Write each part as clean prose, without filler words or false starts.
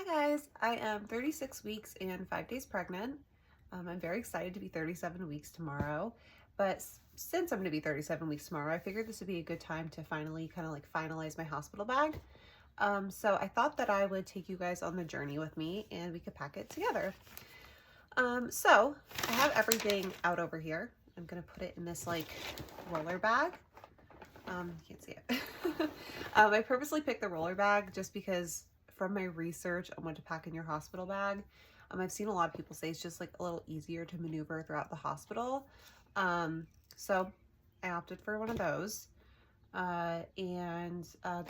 Hi guys, I am 36 weeks and 5 days pregnant. I'm very excited to be 37 weeks tomorrow, but since I'm going to be 37 weeks tomorrow, I figured this would be a good time to finally kind of like finalize my hospital bag. So I thought that I would take you guys on the journey with me and we could pack it together. So I have everything out over here. I'm going to put it in this like roller bag. You can't see it. I purposely picked the roller bag just because from my research on what to pack in your hospital bag, I've seen a lot of people say it's just like a little easier to maneuver throughout the hospital. So I opted for one of those. The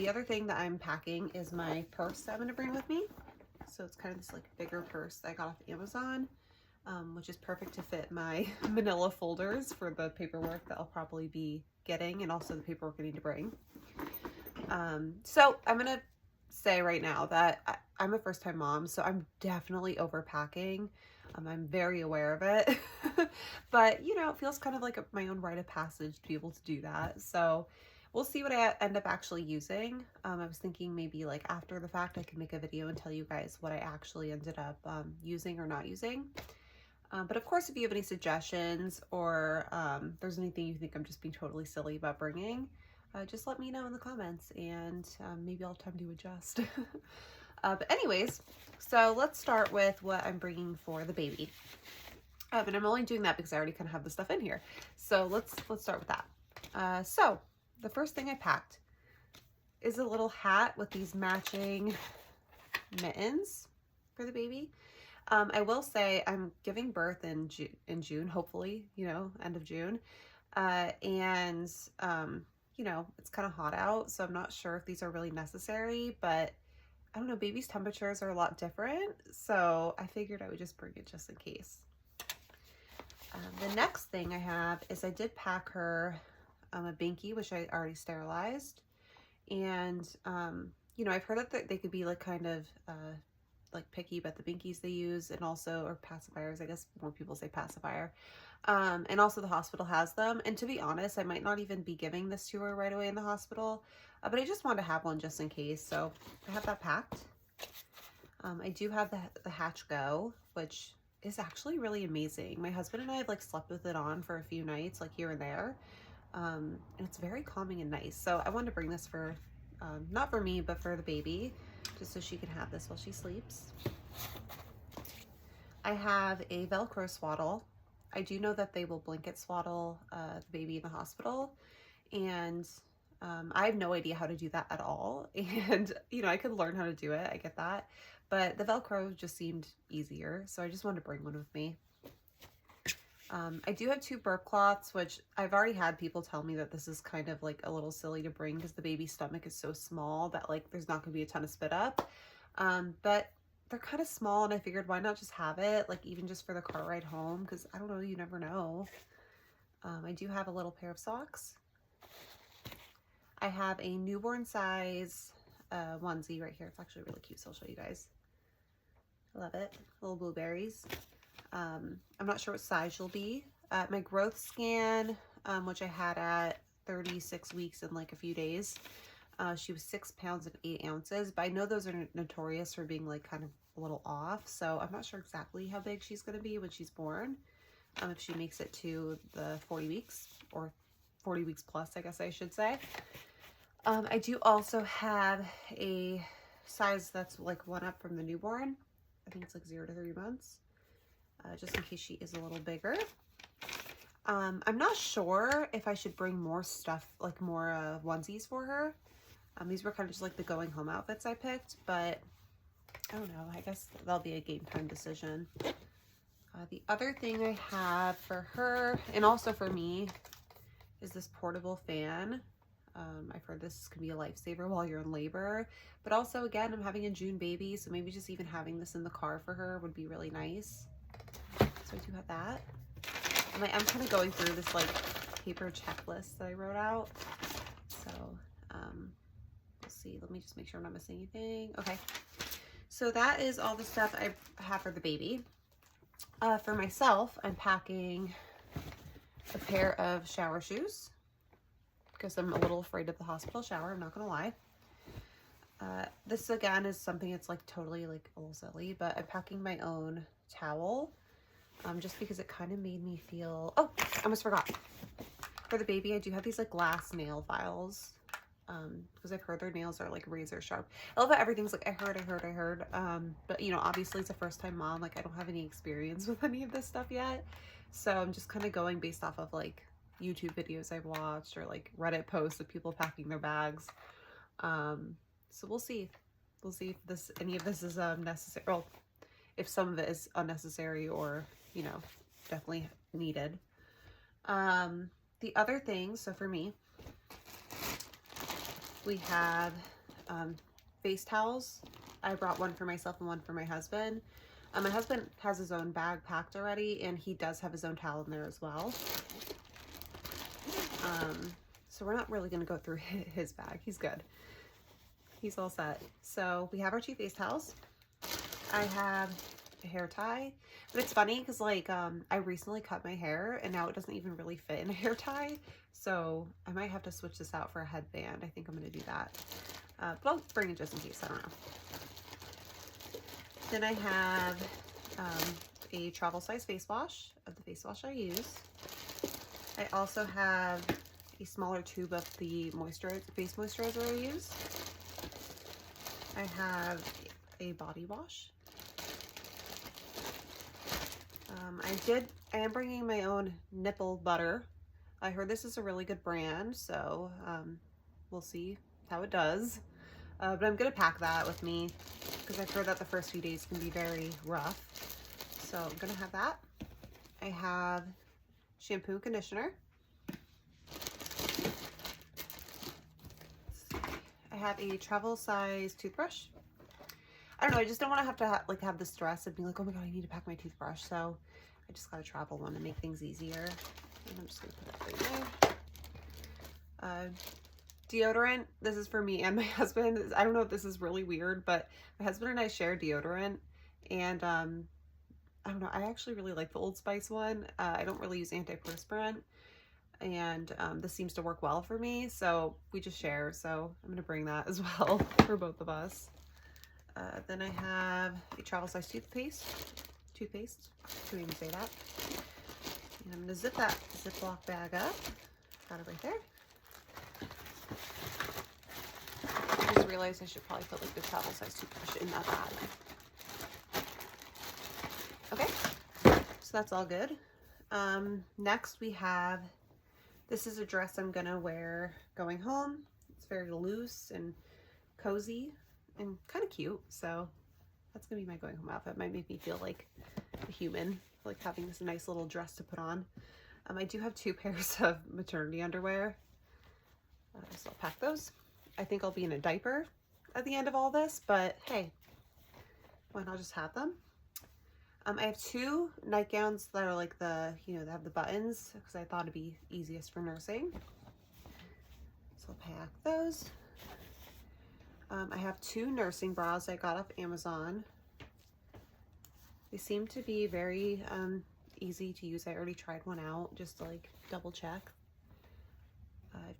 other thing that I'm packing is my purse that I'm going to bring with me. So it's kind of this like bigger purse that I got off Amazon, which is perfect to fit my manila folders for the paperwork that I'll probably be getting and also the paperwork I need to bring. So I'm going to say right now that I'm a first-time mom, so I'm definitely overpacking. I'm very aware of it, but you know, it feels kind of like my own rite of passage to be able to do that. So we'll see what I end up actually using. I was thinking maybe like after the fact I could make a video and tell you guys what I actually ended up using or not using. But of course, if you have any suggestions or there's anything you think I'm just being totally silly about bringing, just let me know in the comments and maybe I'll have time to adjust. But anyways, so let's start with what I'm bringing for the baby. And I'm only doing that because I already kind of have the stuff in here. So let's start with that. So the first thing I packed is a little hat with these matching mittens for the baby. I will say I'm giving birth in June, hopefully, you know, end of June. You know, it's kind of hot out, so I'm not sure if these are really necessary, but I don't know, baby's temperatures are a lot different, so I figured I would just bring it just in case. The next thing I have is I did pack her a binky, which I already sterilized, and you know, I've heard that they could be like kind of like picky about the binkies they use, and also, or pacifiers, I guess more people say pacifier. And also the hospital has them. And to be honest, I might not even be giving this to her right away in the hospital, but I just wanted to have one just in case. So I have that packed. I do have the Hatch Go, which is actually really amazing. My husband and I have like slept with it on for a few nights, like here and there. And it's very calming and nice. So I wanted to bring this for, not for me, but for the baby, just so she can have this while she sleeps. I have a Velcro swaddle. I do know that they will blanket swaddle the baby in the hospital, and I have no idea how to do that at all. And you know, I could learn how to do it, I get that, but the Velcro just seemed easier, so I just wanted to bring one with me. I do have 2 burp cloths, which I've already had people tell me that this is kind of like a little silly to bring because the baby's stomach is so small that like there's not gonna be a ton of spit up, but they're kind of small, and I figured why not just have it, like even just for the car ride home, because I don't know, you never know. I do have a little pair of socks. I have a newborn size onesie right here. It's actually really cute, so I'll show you guys. I love it. Little blueberries. I'm not sure what size she'll be. My growth scan, which I had at 36 weeks in like a few days, she was 6 pounds and 8 ounces, but I know those are notorious for being like kind of a little off, so I'm not sure exactly how big she's going to be when she's born, if she makes it to the 40 weeks, or 40 weeks plus, I guess I should say. I do also have a size that's like one up from the newborn. I think it's like 0 to 3 months, just in case she is a little bigger. I'm not sure if I should bring more stuff, like more onesies for her. These were kind of just like the going home outfits I picked, but I don't know, I guess that'll be a game time decision. The other thing I have for her, and also for me, is this portable fan. I've heard this can be a lifesaver while you're in labor, but also again, I'm having a June baby, so maybe just even having this in the car for her would be really nice. So I do have that. And I am kind of going through this like paper checklist that I wrote out. So we'll see. Let me just make sure I'm not missing anything. Okay. So that is all the stuff I have for the baby. For myself, I'm packing a pair of shower shoes because I'm a little afraid of the hospital shower, I'm not gonna lie. This again is something it's like totally like a little silly, but I'm packing my own towel just because it kind of made me feel, oh, I almost forgot. For the baby, I do have these like glass nail files because I've heard their nails are like razor sharp. I love that everything's like, I heard. But you know, obviously it's a first time mom. Like I don't have any experience with any of this stuff yet. So I'm just kind of going based off of like YouTube videos I've watched or like Reddit posts of people packing their bags. So we'll see. We'll see if this, any of this is necessary. Well, if some of it is unnecessary or, you know, definitely needed. The other thing, so for me, we have face towels. I brought one for myself and one for my husband. My husband has his own bag packed already, and he does have his own towel in there as well. So we're not really going to go through his bag. He's good. He's all set. So we have our 2 face towels. I have a hair tie, but it's funny because like I recently cut my hair and now it doesn't even really fit in a hair tie. So I might have to switch this out for a headband. I think I'm going to do that. But I'll bring it just in case. I don't know. Then I have a travel size face wash of the face wash I use. I also have a smaller tube of the face moisturizer I use. I have a body wash. I am bringing my own nipple butter. I heard this is a really good brand, so we'll see how it does. But I'm gonna pack that with me because I've heard that the first few days can be very rough. So I'm gonna have that. I have shampoo and conditioner. I have a travel size toothbrush. I don't know, I just don't want to have the stress of being like, oh my god, I need to pack my toothbrush. So I just got a travel one to make things easier. And I'm just gonna put it right there. Deodorant, this is for me and my husband. I don't know if this is really weird, but my husband and I share deodorant, and I don't know, I actually really like the Old Spice one. I don't really use antiperspirant, and this seems to work well for me, so we just share. So I'm gonna bring that as well for both of us. Then I have a travel size toothpaste, can even say that. And I'm gonna zip that Ziploc bag up. Got it right there. I just realized I should probably put like the travel size toothbrush in that bag. Okay, so that's all good. Next we have, this is a dress I'm gonna wear going home. It's very loose and cozy and kind of cute, so that's gonna be my going home outfit. Might make me feel like a human, like having this nice little dress to put on. I do have 2 pairs of maternity underwear, so I'll pack those. I think I'll be in a diaper at the end of all this, but hey, why not just have them? I have 2 nightgowns that are like the, you know, that have the buttons because I thought it'd be easiest for nursing. So I'll pack those. I have 2 nursing bras I got off Amazon. They seem to be very easy to use. I already tried one out just to like double check.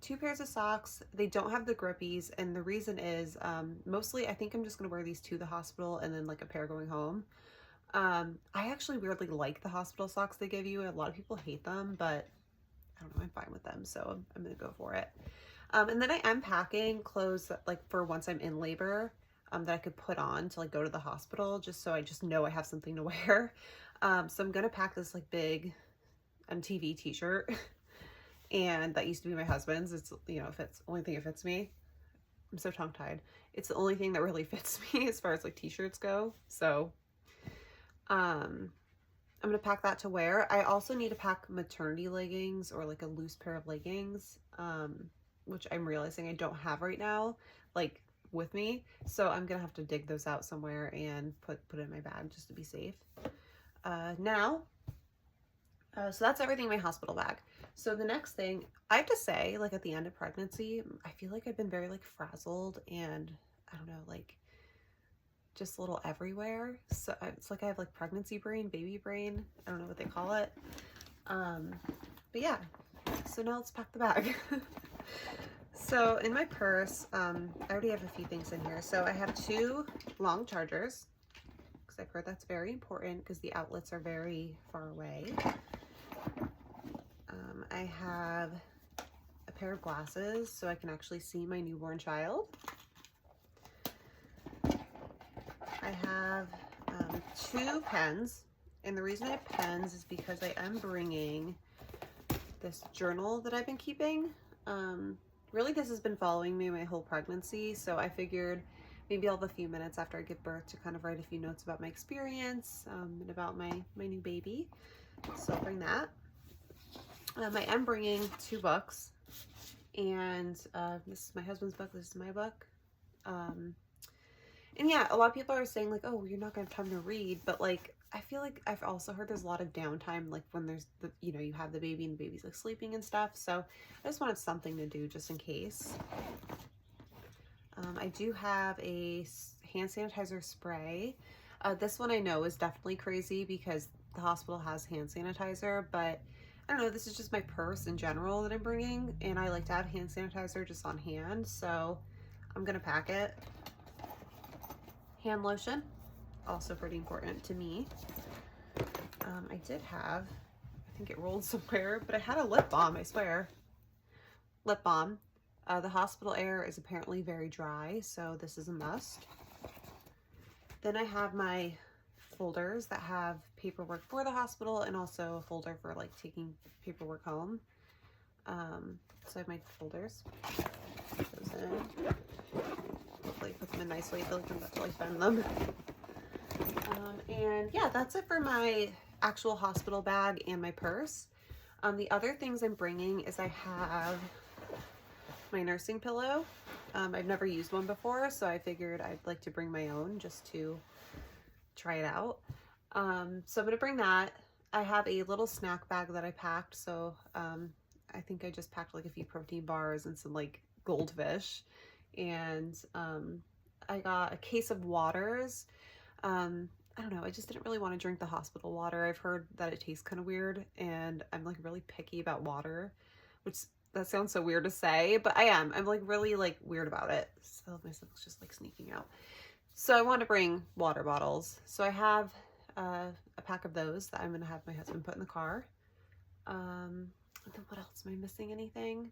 2 pairs of socks. They don't have the grippies, and the reason is mostly I think I'm just gonna wear these to the hospital and then like a pair going home. I actually weirdly like the hospital socks they give you. A lot of people hate them, but I don't know, I'm fine with them, so I'm gonna go for it. And then I am packing clothes that, like, for once I'm in labor, that I could put on to like go to the hospital, just so I just know I have something to wear. So I'm gonna pack this like big MTV t-shirt, and that used to be my husband's. It's, you know, it's the only thing that fits me. I'm so tongue-tied. It's the only thing that really fits me as far as like t-shirts go. So I'm gonna pack that to wear. I also need to pack maternity leggings or like a loose pair of leggings, which I'm realizing I don't have right now, like with me. So I'm gonna have to dig those out somewhere and put it in my bag just to be safe. So that's everything in my hospital bag. So the next thing, I have to say, like at the end of pregnancy, I feel like I've been very like frazzled and I don't know, like just a little everywhere. So it's like I have like pregnancy brain, baby brain. I don't know what they call it. But yeah, so now let's pack the bag. So in my purse, I already have a few things in here. So I have 2 long chargers, because I've heard that's very important because the outlets are very far away. I have a pair of glasses so I can actually see my newborn child. I have 2 pens, and the reason I have pens is because I am bringing this journal that I've been keeping. Really, this has been following me my whole pregnancy, so I figured maybe I'll have a few minutes after I give birth to kind of write a few notes about my experience and about my new baby. So I'll bring that. I am bringing 2 books, and this is my husband's book, this is my book. And yeah, a lot of people are saying like, oh, you're not gonna have time to read, but like, I feel like I've also heard there's a lot of downtime, like when there's the, you have the baby and the baby's like sleeping and stuff. So I just wanted something to do just in case. I do have a hand sanitizer spray. This one I know is definitely crazy because the hospital has hand sanitizer, but I don't know, this is just my purse in general that I'm bringing, and I like to have hand sanitizer just on hand, so I'm gonna pack it. Hand lotion, also pretty important to me. I did have, I think it rolled somewhere, but I had a lip balm, I swear. Lip balm. The hospital air is apparently very dry, so this is a must. Then I have my folders that have paperwork for the hospital and also a folder for like taking paperwork home. So I have my folders. Put those in. Hopefully put them in nicely. I feel like I'm about to like bend them. And yeah, that's it for my actual hospital bag and my purse. The other things I'm bringing is I have my nursing pillow. I've never used one before, so I figured I'd like to bring my own just to try it out. So I'm gonna bring that. I have a little snack bag that I packed, so I think I just packed like a few protein bars and some like goldfish, and I got a case of waters. I don't know, I just didn't really want to drink the hospital water. I've heard that it tastes kind of weird, and I'm like really picky about water, which that sounds so weird to say, but I am. I'm like really like weird about it. So my stomach's just like sneaking out. So I want to bring water bottles. So I have a pack of those that I'm gonna have my husband put in the car. And then what else? Am I missing anything?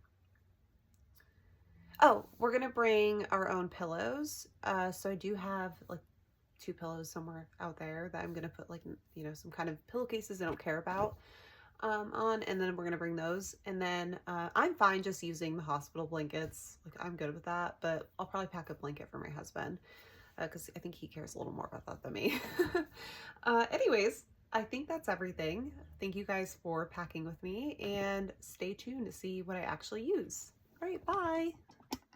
Oh, we're gonna bring our own pillows. So I do have like 2 pillows somewhere out there that I'm gonna put like, some kind of pillowcases I don't care about on, and then we're gonna bring those. And then I'm fine just using the hospital blankets. Like I'm good with that, but I'll probably pack a blanket for my husband because I think he cares a little more about that than me. Anyways, I think that's everything. Thank you guys for packing with me, and stay tuned to see what I actually use. All right, bye.